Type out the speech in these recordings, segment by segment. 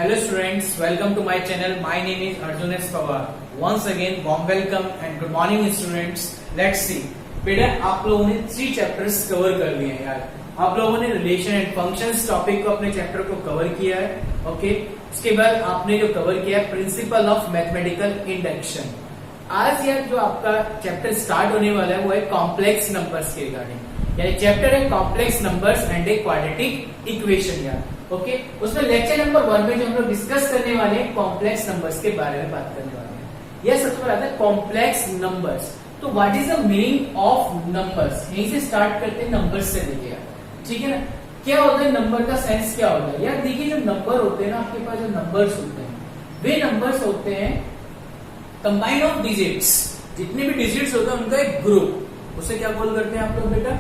Hello students, welcome to my channel. My name is Arjun S. Pawar. Once again, warm welcome and good morning students. Let's see. बेटा आप लोगों ने 3 chapters cover कर लिए हैं यार. आप लोगों ने रिलेशन एंड फंक्शंस टॉपिक को अपने चैप्टर को कवर किया है. ओके, उसके बाद आपने जो कवर किया है प्रिंसिपल ऑफ मैथमेटिकल इंडक्शन. आज यार जो आपका चैप्टर स्टार्ट होने वाला है वो है कॉम्प्लेक्स नंबर्स के रिगार्डिंग. यानी चैप्टर है complex numbers and a quadratic equation यार. ओके, उसमें लेक्चर नंबर 1 में जो हम लोग डिस्कस करने वाले हैं कॉम्प्लेक्स नंबर्स के बारे में बात करने वाले हैं. यह सबसे पहले आता है कॉम्प्लेक्स नंबर्स. तो what is the meaning of numbers. यहीं से स्टार्ट करते हैं नंबर्स से लेके. ठीक है ना. क्या होता है नंबर का सेंस क्या होता है यार. देखिए जो नंबर होते हैं ना आपके पास जो नंबर्स होते हैं वे नंबर्स होते हैं कंबाइन ऑफ डिजिट्स. जितने भी डिजिट्स होते हैं उनका एक ग्रुप. उसे क्या कॉल करते हैं आप लोग बेटा.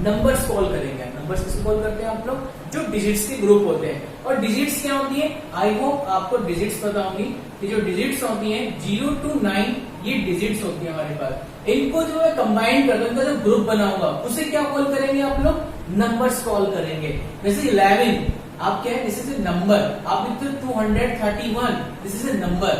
नंबर्स कॉल करेंगे. नंबर्स किसको कॉल करते हैं आप लोग. जो डिजिट्स के ग्रुप होते हैं. और डिजिट्स क्या होती है. आई होप आपको डिजिट्स पता होंगी कि जो डिजिट्स होती हैं 0 to 9 ये डिजिट्स होती है हमारे पास. इनको जो है कंबाइन कर दो. इनका जो ग्रुप बना होगा उसे क्या कॉल करेंगे आप लोग. नंबर्स कॉल करेंगे. जैसे 11 आप क्या है दिस इज ए नंबर. आप लिखते हो 231 this is a number.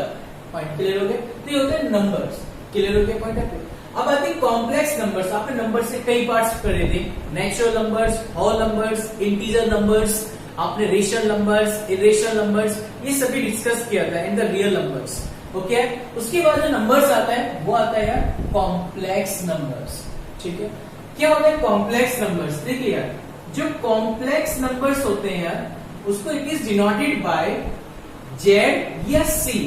Point clear हो गया. तो ये होते हैं नंबर्स. क्लियर हो गया पॉइंट है. अब आते हैं कॉम्प्लेक्स नंबर्स. आपने नंबर्स से कई पार्ट्स करे थे. Natural numbers, whole numbers, integer numbers, आपने रेशनल नंबर्स, इरेशनल नंबर्स, ये सभी डिस्कस किया था in the real numbers. Okay, उसके बाद जो नंबर्स आता है वो आता है यार कॉम्प्लेक्स नंबर्स. ठीक है. क्या होता है कॉम्प्लेक्स नंबर्स. देखिए यार जो कॉम्प्लेक्स नंबर्स होते हैं यार उसको it is denoted by Z या सी.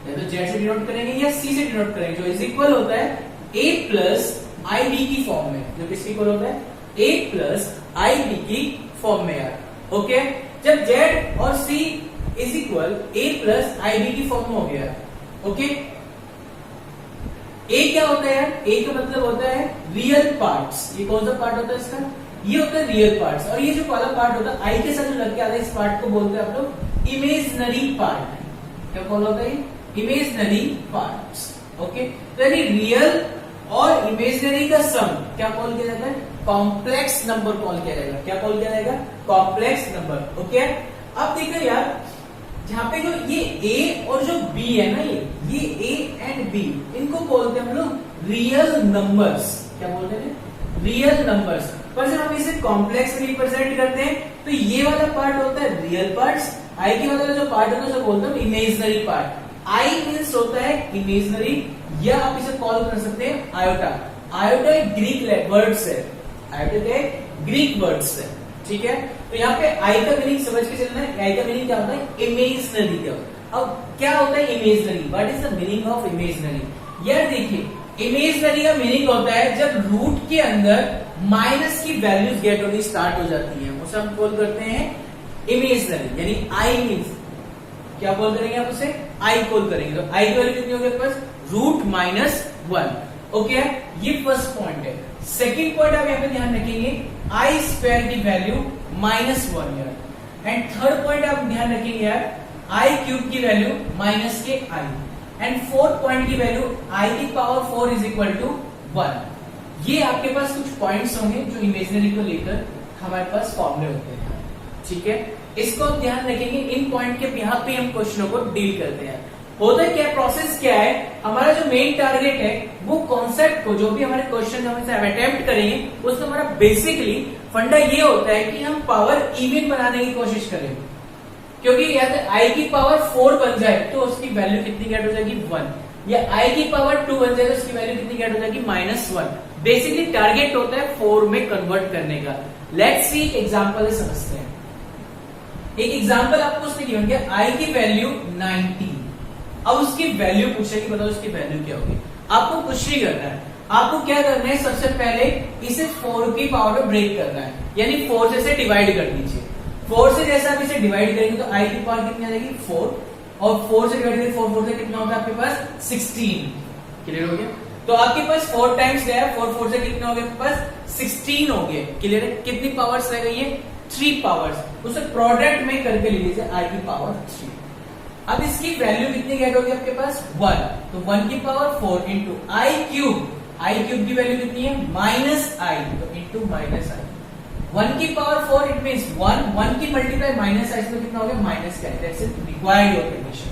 या तो जेड से डिनोट करेंगे या सी से डिनोट करेंगे. जो इज इक्वल होता है a प्लस आई बी की फॉर्म में. जो किसकी इक्वल होता है a प्लस आई बी की फॉर्म में यार. ओके, जब z और c is equal a plus i b की फॉर्म में हो गया. ओके, a क्या होता है यार. a का मतलब होता है रियल पार्ट्स. ये कौन सा पार्ट होता है इसका. ये होता है रियल पार्ट्स. और ये जो वाला पार्ट होता है i के साथ जो लग के आता है इस पार्ट को बोलते हैं आप लोग इमेजनरी पार्ट. क्या कॉल होता है इमेजनरी पार्ट्स. ओके, तो यानी रियल और इमेजनरी का सम क्या कॉल किया जाता है. कॉम्प्लेक्स नंबर कॉल किया जाएगा. क्या कॉल किया जाएगा. Complex number. ओके, अब देखो यार जहां पे जो ये a और जो b है ना ये a एंड b इनको बोलते हैं हम लोग रियल नंबर्स. क्या बोलते हैं रियल नंबर्स. पर जब हम इसे कॉम्प्लेक्स में रिप्रेजेंट करते हैं तो ये वाला पार्ट होता है रियल पार्ट्स. आई के वाला जो पार्ट होता है जो बोलते हैं इमेजनरी पार्ट. आई मीन्स होता है इमेजनरी या आप इसे कॉल कर सकते हैं आयोटा. आयोटा एक ग्रीक वर्ड्स है. आयोटा क्या है ग्रीक वर्ड्स है. ठीक है. तो यहाँ पे आई का मीनिंग समझ के चलना है. आई का मीनिंग क्या होता है इमेजनरी का. अब क्या होता है imaginary. What is the meaning of imaginary. यार देखिए इमेजनरी का मीनिंग होता है जब रूट के अंदर माइनस की वैल्यूज गेट होनी स्टार्ट हो जाती है उसे हम कॉल करते हैं इमेजनरी. यानी आई मीन्स क्या कॉल करेंगे आप उसे आई कॉल करेंगे. तो आई की वैल्यू कितनी होगी आपके पास √-1. ओके, ये फर्स्ट पॉइंट है. सेकंड पॉइंट आप यहाँ पे ध्यान रखेंगे आई स्क्वायर की वैल्यू -1 यार. एंड थर्ड पॉइंट आप ध्यान रखेंगे यार आई क्यूब की वैल्यू माइनस के आई. एंड फोर्थ पॉइंट की वैल्यू आई की पावर 4 इज इक्वल टू 1. ये आपके पास कुछ पॉइंट्स होंगे जो इमेजनरी को लेकर हमारे पास फॉर्मूले होते हैं. ठीक है, इसको ध्यान रखेंगे. इन पॉइंट के यहाँ पे हम क्वेश्चनों को डील करते हैं. होता है क्या प्रोसेस क्या है. हमारा जो मेन टारगेट है वो कॉन्सेप्ट को जो भी हमारे क्वेश्चन हम अटेम्प्ट करेंगे उसका हमारा बेसिकली फंडा ये होता है कि हम पावर इवन बनाने की कोशिश करें. क्योंकि या तो आई की पावर 4 बन जाए तो उसकी वैल्यू कितनी गेट हो जाएगी 1. या आई की पावर 2 बन जाए तो उसकी वैल्यू कितनी गेट हो जाएगी -1. बेसिकली टारगेट होता है 4 में कन्वर्ट करने का. लेट्स सी एग्जाम्पल समझते हैं. एक एग्जाम्पल आपको उसने गिवन किया आई की वैल्यू 90. अब उसकी वैल्यू पूछेगी बताओ उसकी वैल्यू क्या होगी. आपको कुछ नहीं करना है. आपको क्या करना है सबसे पहले इसे 4 की पावर में ब्रेक करना है. यानी 4 से इसे डिवाइड कर दीजिए. 4 से जैसे आप इसे डिवाइड करेंगे तो आई की पावर कितनी आ जाएगी 4. और 4 से डिवाइड करेंगे 4 से कितना होगा आपके पास 16. क्लियर हो गया. तो आपके पास 4 टाइम्स गया. 4 से कितना हो गया आपके पास 16 हो गए. क्लियर है. कितनी पावर्स रह गई है 3 पावर्स. उसे प्रोडक्ट में करके ले लीजिए आई की पावर 3. अब इसकी वैल्यू कितनी गेट होगी आपके पास 1. तो 1 की पावर 4 इंटू आई क्यूब. आई क्यूब की वैल्यू कितनी है -i. तो इंटू -i 1 की पावर 4 इट मींस 1 की मल्टीप्लाई माइनस है, इसमें कितना हो गया माइनस का, that's it required your condition.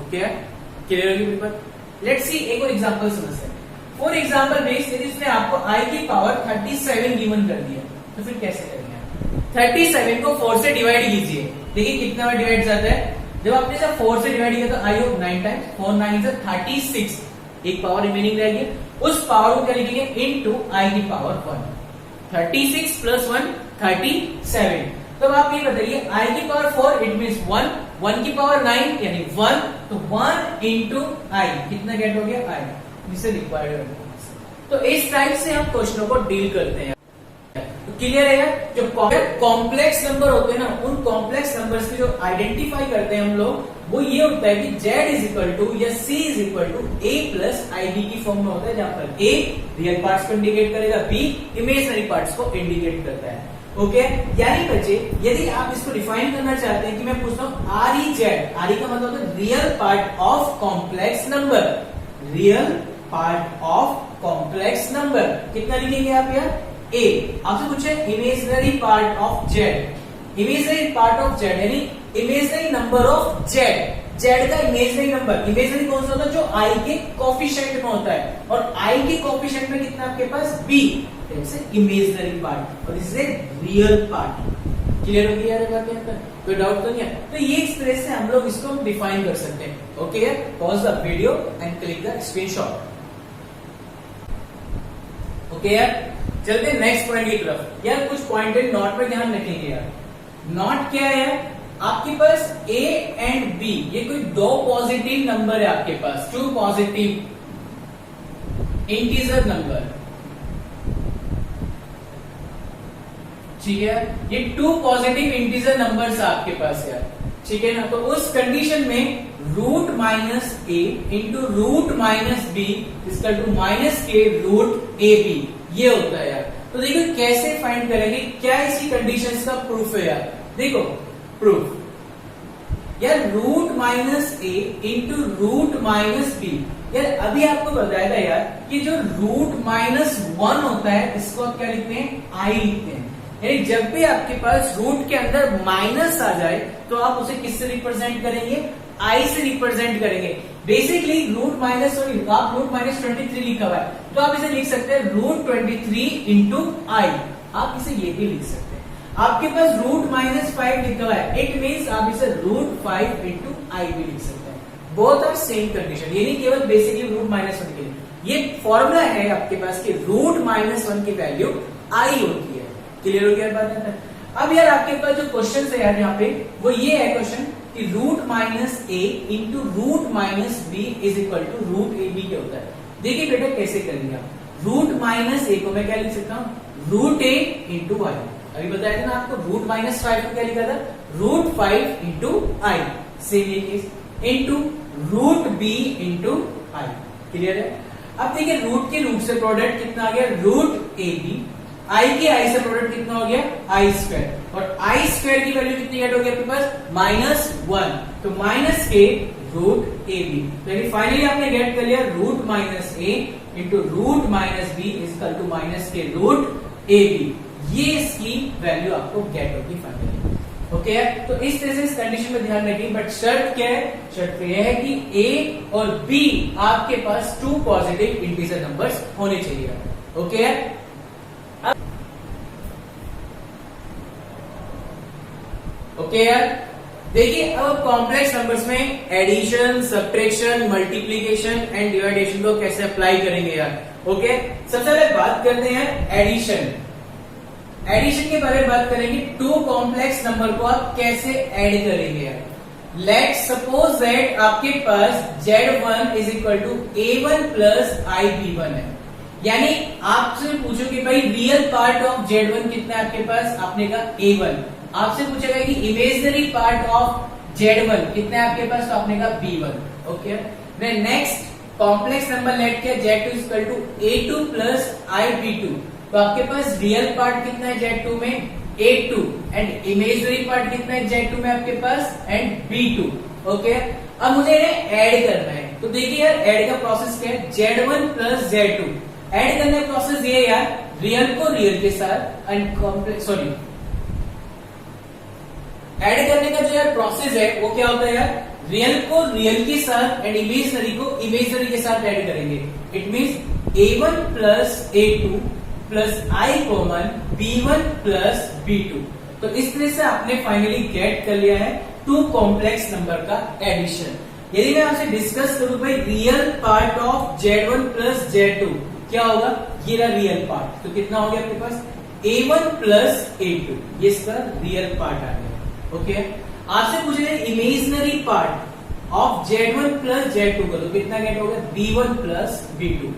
Okay, clear होगी पेपर। लेट्स सी एक और एग्जांपल समझते हैं। फॉर एग्जांपल बेस यदि इसने आपको i की पावर 37 गिवन कर दिया तो फिर कैसे करेंगे? 37 को 4 से डिवाइड कीजिए, देखिए कितना बार डिवाइड जाता है। जब आपने सब 4 से डिवाइड किया तो i हो 9 टाइम्स, 4 9 से 36, एक पावर रिमेनिंग रहेगी, उस पावर को क्या लिखेंगे इनटू i की पावर 1, 36 प्लस 1 37। तो आप ये बताइए i की पावर 4 इट मींस 1 की पावर 9 यानी 1, तो 1 इंटू i कितना गेट हो गया i, जिसे रिक्वायर्ड है। तो इस टाइप से हम क्वेश्चनों को डील करते हैं। तो क्लियर है यार, जो कॉम्प्लेक्स नंबर होते हैं ना, उन कॉम्प्लेक्स नंबर्स की जो आइडेंटिफाई करते हैं हम लोग, वो ये होता है कि z इज इक्वल टू या c is equal to a plus ib की फॉर्म में होता है, जहां पर a रियल पार्ट्स को इंडिकेट करेगा, b इमेजिनरी पार्ट्स को इंडिकेट करता है। ओके, यानी बच्चे यदि आप इसको डिफाइन करना चाहते हैं कि मैं पूछता हूँ REZ, RE का मतलब होता है real part of complex number, real part of complex number, कितना लिखेंगे आप यार a। आपसे पूछे imaginary part of z, imaginary part of z यानी imaginary number of z, z का इमेजिनरी नंबर, इमेजिनरी कौन सा होता है जो i के कोफिशिएंट में होता है, और i के कोफिशिएंट में कितना आपके पास b, इमेजिनरी पार्ट, और this is real part. Clear हो गया यार बात यहाँ पर, कोई डाउट तो नहीं है? तो ये इस तरह से हम लोग इसको डिफाइन कर सकते हैं। Okay, pause the video and click the screenshot. Okay यार, चलते हैं नेक्स्ट पॉइंट की तरफ। यार कुछ पॉइंटेड नॉट पर ध्यान रखेंगे यार। नॉट क्या है? आपके पास a एंड b, ये कोई दो पॉजिटिव नंबर है आपके पास, टू पॉजिटिव इंटीजर नंबर, ठीक है, ये टू पॉजिटिव इंटीजर नंबर्स आपके पास यार, ठीक है ना। तो उस कंडीशन में root minus a into root minus b equal to minus के रूट ए बी, ये होता है यार। तो देखो कैसे फाइंड करेंगे, क्या इसी कंडीशंस का प्रूफ है यार। देखो प्रूफ यार, root minus a into root minus B, यार अभी आपको बताया था यार कि जो रूट माइनस 1 होता है इसको आप क्या लिखते हैं आई लिखते हैं, यानी जब भी आपके पास रूट के अंदर माइनस आ जाए तो आप उसे किससे रिप्रेजेंट करेंगे, आई से रिप्रेजेंट करेंगे। बेसिकली रूट माइनस, आप रूट माइनस 23 लिखा हुआ है तो आप इसे लिख सकते हैं रूट 23 इंटू आई, आप इसे ये भी लिख सकते हैं। आपके पास रूट माइनस 5 लिखा हुआ है, इट मीन्स आप इसे रूट 5 इंटू आई भी लिख सकते हैं। बोथ आर सेम कंडीशन, ये नहीं केवल बेसिकली रूट माइनस 1 के लिए, ये फॉर्मूला है आपके पास कि रूट माइनस 1 की वैल्यू आई होती है। क्लियर हो गया बात? अब यार आपके पास जो क्वेश्चन है यार यहाँ पे वो ये है क्वेश्चन कि root minus a into root minus b is equal to root a b क्या होता है। देखिए बेटा कैसे करेंगे आप, रूट माइनस ए को मैं क्या लिख सकता हूँ, रूट ए इंटू आई। अभी बताया था ना आपको, रूट माइनस 5 को क्या लिखा था, रूट 5 इंटू आई, सेम ये case into root B into I. Clear है? अब देखिए रूट के रूट से प्रोडक्ट कितना आ गया, रूट ए बी, आई के आई से प्रोडक्ट कितना हो गया, आई स्क्वायर, और आई स्क्वायर की वैल्यू कितनी गेट हो गई आपके पास, -1, तो माइनस के रूट ए बी। तो फाइनली आपने गेट कर लिया root minus a into root minus b equal to minus के रूट ए बी, ये इसकी वैल्यू आपको गेट होगी फाइनली। ओके, तो इस तरह से इस कंडीशन में ध्यान रखिए, बट शर्त क्या है, शर्त यह है कि ए और बी आपके पास टू पॉजिटिव इंटीजर नंबर्स होने चाहिए। ओके, ओके यार, देखिए अब कॉम्प्लेक्स नंबर्स में एडिशन, सब्ट्रैक्शन, मल्टीप्लिकेशन एंड डिवाइडेशन को कैसे अप्लाई करेंगे यार। ओके, सबसे पहले बात करते हैं एडिशन। एडिशन के बारे में बात करेंगे, टू कॉम्प्लेक्स नंबर को आप कैसे ऐड करेंगे यार। लेट सपोज दैट आपके पास Z1 is equal to A1 plus IB1 है, यानी आपसे पूछो कि भाई रियल पार्ट ऑफ Z1 कितना है आपके पास, आपने कहा A1। आपसे पूछेगा कि इमेजिनरी पार्ट ऑफ Z1 कितना है आपके पास, तो आपने कहा B1। Okay, then next complex number let किया Z2 equal to A2 plus IB2, तो आपके पास रियल पार्ट कितना है Z2 में, A2, एंड इमेजिनरी पार्ट कितना है Z2 में आपके पास, एंड B2। ओके, अब मुझे इन्हें ऐड करना है, तो देखिए यार ऐड का प्रोसेस क्या है, Z1 प्लस Z2 ऐड करने का प्रोसेस ये यार रियल को रियल के साथ एंड कॉम्प्लेक्स ऐड करने का जो यार प्रोसेस है वो क्या होता है यार, रियल को रियल के साथ एंड इमेजनरी को इमेजनरी के साथ ऐड करेंगे। It means a1 plus a2 plus i common b1 plus b2। तो इस तरह से आपने फाइनली गेट कर लिया है टू कॉम्प्लेक्स नंबर का एडिशन। यदि मैं आपसे डिस्कस करूं भाई real part of z1 plus z2 क्या होगा, ये रहा रियल पार्ट, तो कितना हो गया आपके पास a1 प्लस a2, ये इसका रियल पार्ट आ गया। ओके आपसे पूछे जाए imaginary part of z1 plus z2 का, तो कितना गेट होगा b1 प्लस b2।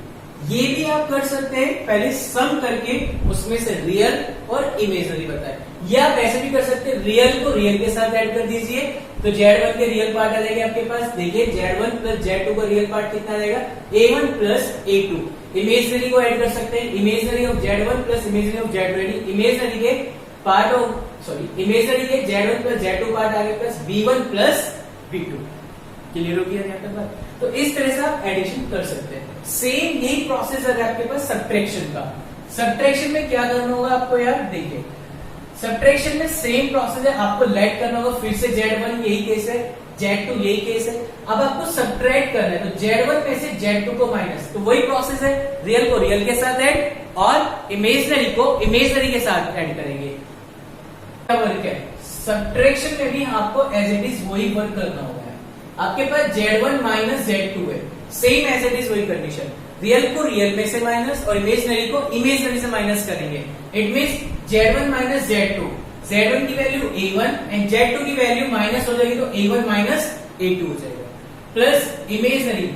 ये भी आप कर सकते हैं पहले सम करके उसमें से रियल और इमेजनरी बताए, या आप ऐसे भी कर सकते हैं रियल को रियल के साथ ऐड कर दीजिए तो z1 के रियल पार्ट आ जाएगा आपके पास। देखिए z1 प्लस z2 का रियल पार्ट कितना आ जाएगा a1 प्लस a2। इमेजनरी को ऐड कर सकते हैं, imaginary of z1 plus imaginary of z2, imaginary के पार्ट ऑफ इमेजनरी के z1 प्लस z2 पार्ट आ गया plus b1 plus b2। Clear हो गया यहाँ पे बात। तो इस तरह से आप एडिशन कर सकते हैं। सेम यही प्रोसेस है आपके पास सब्ट्रैक्शन का। सब्ट्रैक्शन में क्या करना होगा आपको यार, देखिए सब्ट्रैक्शन में सेम प्रोसेस है, आपको लेट करना होगा फिर से z1 यही केस है, z2 यही केस है। अब आपको सब्ट्रैक्ट करना है तो z1 में से z2 को माइनस, तो वही प्रोसेस है, रियल को रियल के साथ ऐड और इमेजनरी को इमेजनरी के साथ ऐड करेंगे। क्या वर्क है सब्ट्रैक्शन में भी आपको एज इट इज वही वर्क करना होगा। आपके पास z1 माइनस z2 है, सेम एज इट इज वही कंडीशन, रियल को रियल में से माइनस और इमेजनरी को इमेजनरी से माइनस करेंगे। It means z1 minus z2, z1 की वैल्यू a1 एंड z2 की वैल्यू माइनस हो जाएगी तो a1 माइनस a2 हो जाएगा, plus imaginary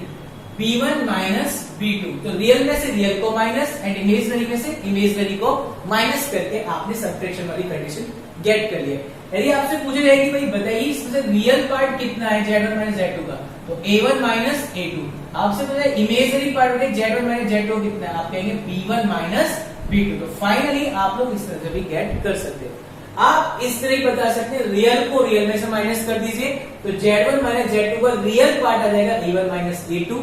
b1 minus b2, तो रियल में से रियल को माइनस एंड इमेजनरी में से इमेजनरी को माइनस करके आपने सब्ट्रैक्शन वाली कंडीशन गेट कर लिया। यदि आपसे पूछा जाए कि भाई बताइए इसमें रियल पार्ट कितना है z1 माइनस z2 का, तो a1 माइनस a2। आपसे पूछा जाए इमेजनरी पार्ट बताइए z1 माइनस z2 कितना है, आप कहेंगे b1 माइनस b2। तो फाइनली आप लोग इस तरह से भी गेट कर सकते हैं। आप इस तरह ही बता सकते हैं, रियल को रियल में से माइनस कर दीजिए तो z1 माइनस z2 का रियल पार्ट आ जाएगा a1 माइनस a2।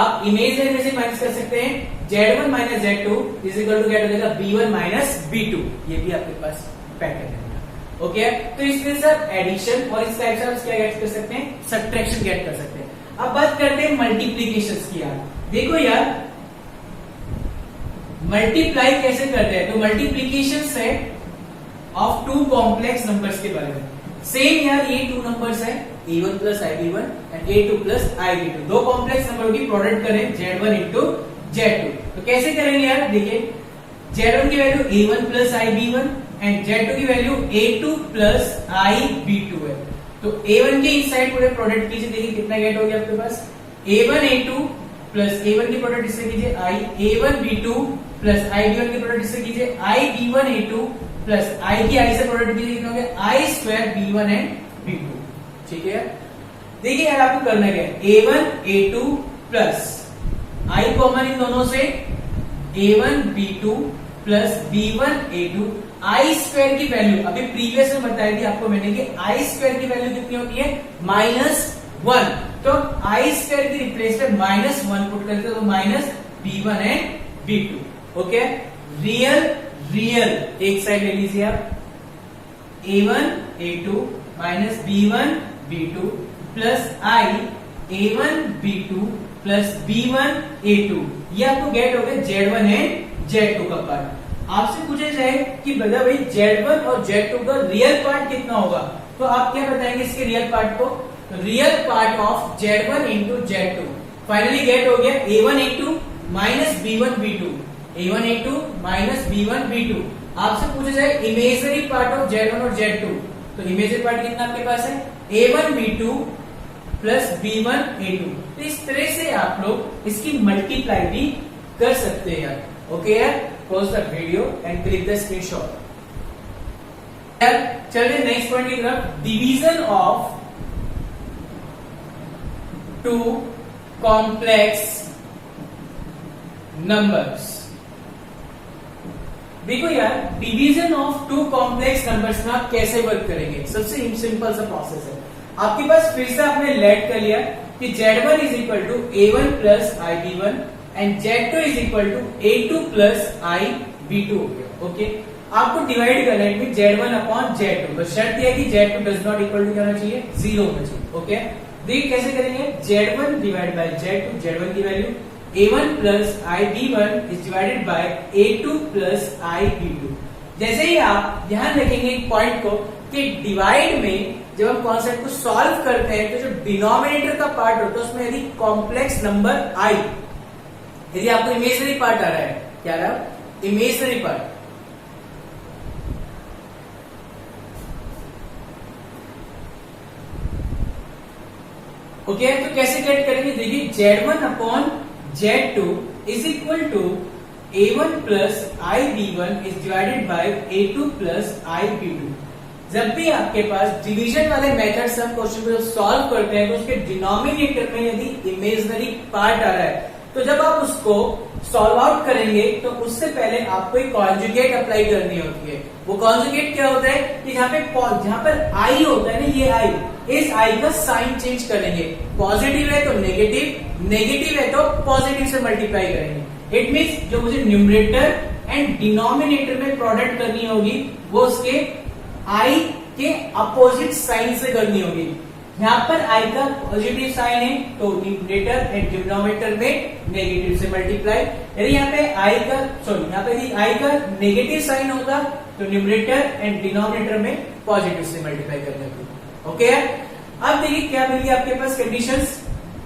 आप इमेजनरी में से माइनस कर सकते हैं z1 minus z2 is equal to क्या हो जाएगा b1 माइनस b2। ये भी आपके पास पैटर्न है। ओके तो इस तरह से आप एडिशन और इस टाइप से आप क्या गेट कर सकते हैं, सब्ट्रैक्शन गेट कर सकते हैं। अब बात करते हैं मल्टीप्लिकेशंस की। यार देखो यार मल्टीप्लाई कैसे करते हैं, तो मल्टीप्लिकेशंस है ऑफ टू कॉम्प्लेक्स नंबर्स के बारे में। सेम यार ये टू नंबर्स है a1 plus ib1 and a2 plus ib2, दो कॉम्प्लेक्स नंबर की प्रोडक्ट करें z1 इंटू z2। तो कैसे करेंगे यार, देखिए z1 की value a1 plus ib1 and z2 की वैल्यू a2 प्लस ib2 है, तो a1 के इनसाइड पूरे प्रोडक्ट कीजिए, देखिए कितना गेट हो गया आपके पास a1 a2 प्लस a1 की प्रोडक्ट इससे कीजिए a1 b2 प्लस ib1 की प्रोडक्ट इससे कीजिए ib1 a2 प्लस i की i से प्रोडक्ट कीजिए, कितना हो गया i square b1 and b2। ठीक है देखिए यार आपको करना क्या है, a1 a2 plus i common in दोनों से a1 b2 plus b1 a2, आई स्क्वायर की वैल्यू अभी प्रीवियस में बताई थी आपको मैंने कि आई स्क्वायर की वैल्यू कितनी होती है -1, तो आई स्क्वायर की रिप्लेस में -1 पुट करते तो minus b1 and b2। Okay real real एक साइड ले लीजिए आप a1 a2 minus b1 b2 plus i a1 b2 plus b1 a2, ये आपको गेट हो गया z1 एंड z2 का पार्ट। आपसे पूछा जाए कि बता भाई z1 और z2 का रियल पार्ट कितना होगा, तो आप क्या बताएंगे इसके रियल पार्ट को, real part of z1 into z2। Finally get हो गया a1 a2 minus b1 b2, a1 a2 minus b1 b2। आपसे पूछा जाए इमेजनरी पार्ट ऑफ z1 और z2, तो इमेजनरी पार्ट कितना आपके पास है a1 b2 plus b1 a2। तो इस तरह से आप लोग इसकी मल्टीप्लाई भी कर सकते हैं यार। ओके यार pause the video and click the screenshot। चलिए नेक्स्ट पॉइंट की तरफ, division of two complex numbers. देखो यार division of two complex numbers में आप कैसे वर्क करेंगे, सबसे सिंपल सा प्रोसेस है। आपके पास फिर से आपने लेट कर लिया कि z1 is equal to a1 plus ib1 and z2 is equal to a2 plus V2 हो गया। ओके, आपको डिवाइड करना है Z1 अपॉन Z2, तो शर्त यह है कि Z2 does not equal to क्या होना चाहिए, 0 होना चाहिए। ओके, देखिए कैसे करेंगे, Z1 divide by Z2, Z1 की value A1 plus IB1 is divided by A2 plus IB2। जैसे ही आप ध्यान रखेंगे एक पॉइंट को कि डिवाइड में जब हम कॉन्सेप्ट को सॉल्व करते हैं तो जो डिनोमिनेटर का पार्ट होता है उसमें यदि कॉम्प्लेक्स नंबर I, यदि आपको इमेजनरी पार्ट आ रहा है, क्या रहा, इमेजनरी पार्ट, ओके, तो कैसे कैलकुलेट करेंगे, देखिए Z1 upon Z2 is equal to A1 plus IB1 is divided by A2 plus IB2। जब भी आपके पास डिवीजन वाले मेथड से हम क्वेश्चन को सॉल्व करते हैं तो उसके डिनोमिनेटर में यदि इमेजनरी पार्ट आ रहा है तो जब आप उसको सॉल्व आउट करेंगे तो उससे पहले आपको एक कॉन्जुगेट अप्लाई करनी होती है। वो कॉन्जुगेट क्या होता है कि जहां पर आई होता है ना, ये आई, इस आई का साइन चेंज करेंगे, पॉजिटिव है तो नेगेटिव, नेगेटिव है तो पॉजिटिव से मल्टीप्लाई करेंगे। इट मीन्स जो मुझे न्यूमरेटर एंड डिनोमिनेटर में प्रोडक्ट करनी होगी वो उसके आई के अपोजिट साइन से करनी होगी। यहाँ पर आई का पॉजिटिव साइन है तो न्यूमरेटर एंड डिनोमिनेटर में नेगेटिव से मल्टीप्लाई, यदि यहाँ पे आई का यहाँ पे यदि आई का नेगेटिव साइन होता तो न्यूमरेटर एंड डिनोमिनेटर में पॉजिटिव से मल्टीप्लाई करना होगी। ओके, अब देखिए क्या मिली आपके पास कंडीशंस,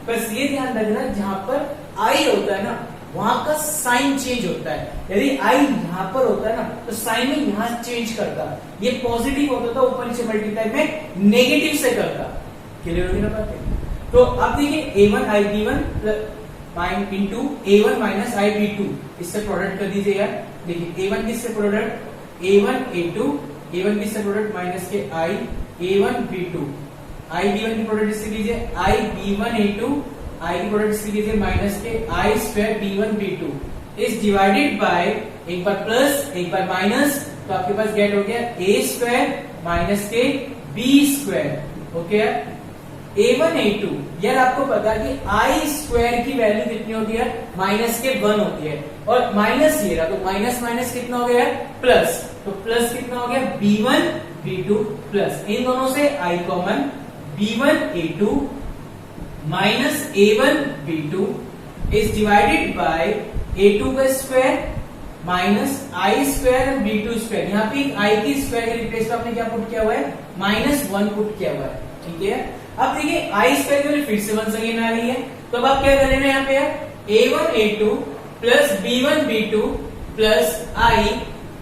बस ये ध्यान रखना जहां पर आई होता है ना वहां का साइन चेंज होता है। यदि आई यहाँ पर होता है ना तो साइन में यहाँ चेंज करता, ये पॉजिटिव होता तो ऊपर नीचे मल्टीप्लाई में नेगेटिव से करता। क्लियर होगी ना बात? तो अब देखिए A1 IB1 into A1 minus IB2, इससे प्रोडक्ट कर दीजिए यार। देखिए A1 किससे प्रोडक्ट, A1 A2, A1 किससे प्रोडक्ट माइनस के I, A1 B2, IB1 की प्रोडक्ट इससे कीजिए IB1 A2, I की प्रोडक्ट इससे कीजिए माइनस के I square B1 B2 is divided bye, एक बार प्लस एक बार माइनस, तो आपके पास गेट हो गया A स्क्वायर माइनस के B square. Okay, A1 A2, यार आपको पता है कि I स्क्वायर की वैल्यू कितनी होती है, माइनस के 1 होती है, और माइनस ये रहा तो माइनस माइनस कितना हो गया, प्लस, तो प्लस कितना हो गया B1 B2 प्लस, इन दोनों से I common, B1 A2 minus A1 B2 is divided by A2 का square minus I square B2 square. यहाँ पे I की स्क्वायर के रिप्लेस में आपने क्या पुट किया हुआ है, -1 पुट किया हुआ है। ठीक है, अब देखिए I स्क्वायर की वैल्यू फिर से 1 से आ रही है, तो अब आप क्या कर लेना यहाँ पे, A1 A2 plus B1 B2 plus I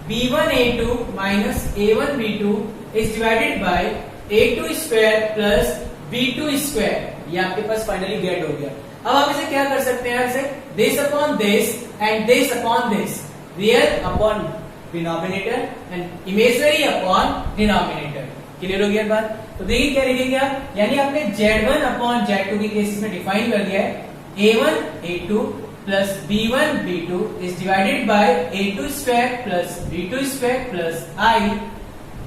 B1 A2 minus A1 B2 is divided by A2 square plus B2 square, ये आपके पास फाइनली गेट हो गया। अब आप इसे क्या कर सकते हैं, ऐसे this upon this and this upon this, real upon denominator and imaginary upon denominator. Clear हो गया बात? तो देखिए क्या लिखेंगे आप, यानी आपने Z1 अपॉन Z2 के केस में डिफाइन कर दिया है, A1 A2 plus B1 B2 is divided by A2 square plus B2 square plus I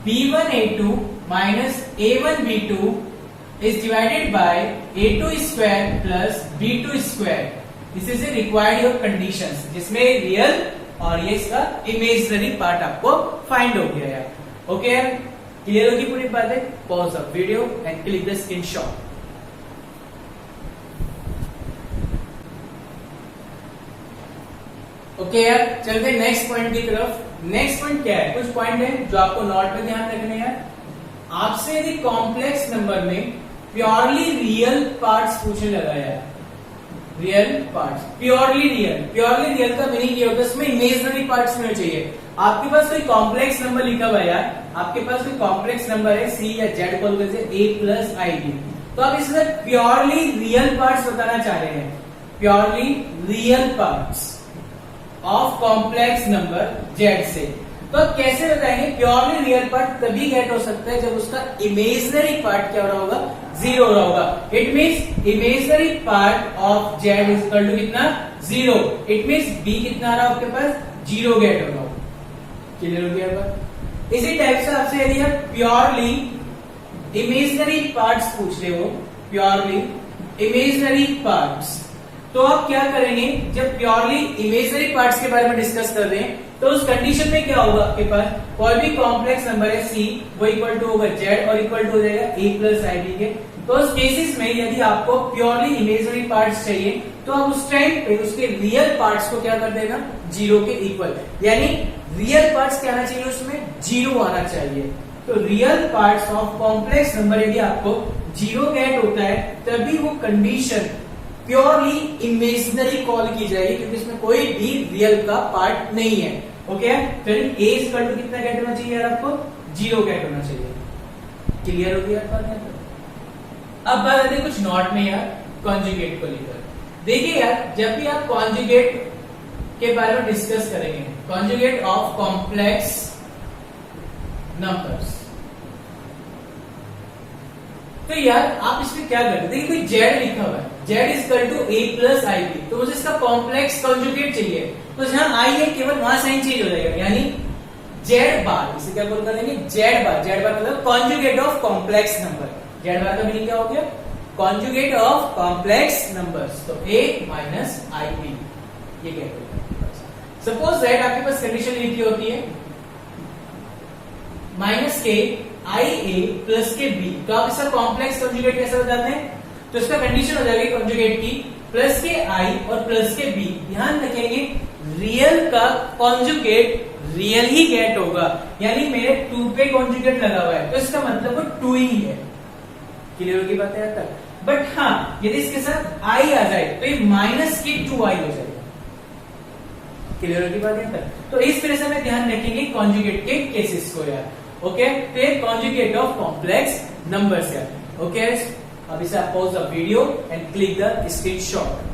B1 A2 minus A1 B2 is divided by A2 square plus B2 square. This is a required your conditions, जिसमें real और ये इसका imaginary part आपको find हो गया है। Okay, clear होगी पूरी बात है? Pause the video and click the screenshot. Okay यार, चलते नेक्स्ट पॉइंट की तरफ। नेक्स्ट पॉइंट क्या है, कुछ पॉइंट है जो आपको नोट में ध्यान रखने हैं। आपसे यदि कॉम्प्लेक्स नंबर में प्योरली रियल पार्ट्स पूछने लगा यार, रियल पार्ट्स, प्योरली रियल का मीनिंग ये होता है इसमें इमेजनरी पार्ट्स में चाहिए। आपके पास कोई कॉम्प्लेक्स नंबर लिखा हुआ है यार, आपके पास कोई कॉम्प्लेक्स नंबर है C या Z कॉल करके A प्लस IB, तो आप इसमें प्योरली रियल पार्ट्स बताना चाह रहे हैं, purely real parts of complex number Z से। तो आप कैसे बताएंगे, प्योरली रियल पार्ट तभी गेट हो सकता है जब उसका इमेजनरी पार्ट क्या हो रहा होगा, 0 हो रहा होगा। It means imaginary part of Z is equal to कितना, 0। इट मीन्स B कितना आ रहा है आपके पास, 0 गेट हो रहा होगा। क्लियर हो गया? इसी टाइप से आपसे यदि आप प्योरली इमेजनरी पार्ट्स पूछ रहे हो, प्योरली इमेजनरी पार्ट्स, तो आप क्या करेंगे, जब प्योरली इमेजनरी पार्ट्स के बारे में डिस्कस कर रहे हैं तो उस कंडीशन में क्या होगा आपके पास, कोई भी कॉम्प्लेक्स नंबर है सी, वो इक्वल टू होगा जेड और इक्वल टू हो जाएगा ए प्लस आई बी के। तो उस केसेस में यदि आपको प्योरली इमेजिनरी पार्ट्स चाहिए तो आप उस टाइम पे उसके रियल पार्ट्स को क्या कर देना, जीरो के इक्वल, यानी रियल पार्ट्स क्या आना चाहिए, उसमें जीरो आना चाहिए। तो real parts of complex number यदि आपको जीरो गेट होता है तभी वो कंडीशन प्योरली इमेजिनरी कॉल की जाएगी, क्योंकि इसमें कोई भी रियल का पार्ट नहीं है। ओके, तो ए इक्वल टू कितना गेट होना चाहिए यार, आपको जीरो गेट होना चाहिए। क्लियर हो गया यार? अब बात आती है कुछ नॉट में यार कॉन्जुगेट को लेकर। देखिए यार, जब भी आप कॉन्जुगेट के बारे में डिस्कस करेंगे, कॉन्जुगेट ऑफ कॉम्प्लेक्स नंबर्स, तो यार आप इसमें क्या करते हैं, देखिए कोई जेड लिखा हुआ है, z is equal to a plus i b, तो मुझे इसका कॉम्प्लेक्स कॉन्जुगेट चाहिए, तो जहां आई है केवल वहां साइन चेंज हो जाएगा, यानी जेड बार, इसे क्या बोल करेंगे, जेड बार। जेड बार मतलब conjugate of complex number. Z bar का मीनिंग क्या हो गया, कॉन्जुगेट ऑफ कॉम्प्लेक्स नंबर्स, तो ए माइनस आई बी, ये क्या होगा। सपोज दैट आपके पास कंडीशन लिखी होती है माइनस के आई ए प्लस के बी, तो आप इसका कॉम्प्लेक्स कॉन्जुगेट कैसे बताते हैं, तो इसका कंडीशन हो जाएगी कॉन्जुगेट की प्लस के आई और प्लस के बी। ध्यान रखेंगे रियल का कॉन्जुगेट रियल ही गेट होगा, यानी मेरे 2 पे कॉन्जुगेट लगा हुआ है तो इसका मतलब वो 2 ही है। क्लियर होगी बात है तक? बट हाँ, यदि इसके साथ आई आ जाए तो ये माइनस के 2i हो जाएगा। क्लियर होगी बात है तक? तो इस तरह से हमें ध्यान रखेंगे कॉन्जुगेट के केसेस को यार। ओके, तो ये कॉन्जुगेट ऑफ कॉम्प्लेक्स नंबर्स यार। ओके, अब इसे आप pause the video and click the screenshot.